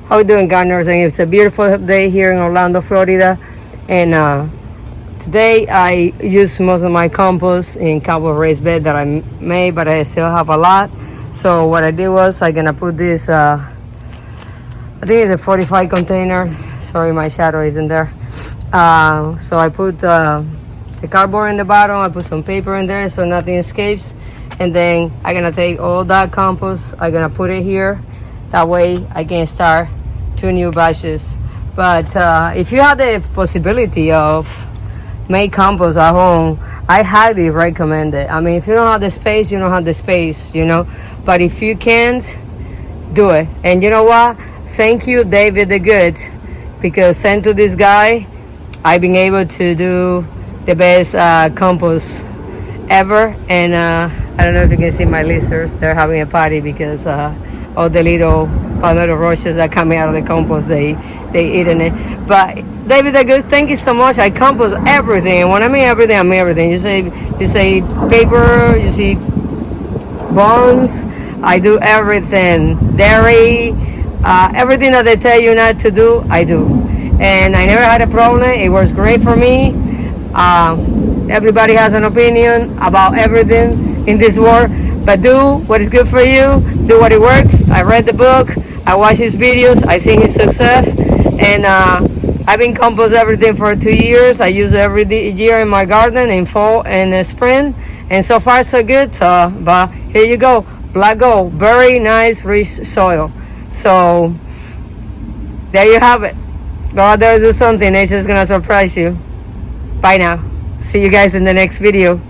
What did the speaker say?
How we doing, gardeners? And it's a beautiful day here in Orlando, Florida. And today I used most of my compost in couple of raised bed that I made, but I still have a lot. So what I did was I'm gonna put this. I think it's a 45 container. Sorry, my shadow isn't there. So I put the cardboard in the bottom. I put some paper in there so nothing escapes. And then I'm gonna take all that compost. I'm gonna put it here. That way I can start 2 new batches. But if you have the possibility of make compost at home, I highly recommend it. I mean, if you don't have the space, you don't have the space, you know. But if you can't, do it. And you know what? Thank you, David the Good, because thanks to this guy, I've been able to do the best compost ever. And I don't know if you can see my lizards. They're having a party because all the little palmetto roaches that coming out of the compost, they eating it. But David the Good, thank you so much. I compost everything, and when I mean everything, I mean everything. You say paper, you see bones. I do everything. Dairy, everything that they tell you not to do, I do. And I never had a problem. It works great for me. Everybody has an opinion about everything in this world, but do what is good for you. Do what it works. I read the book. I watch his videos. I see his success, and I've been compost everything for 2 years. I use it every year in my garden in fall and spring, and so far so good. But here you go, black gold, very nice, rich soil. So there you have it. Go out there and do something. Nature's gonna surprise you. Bye now. See you guys in the next video.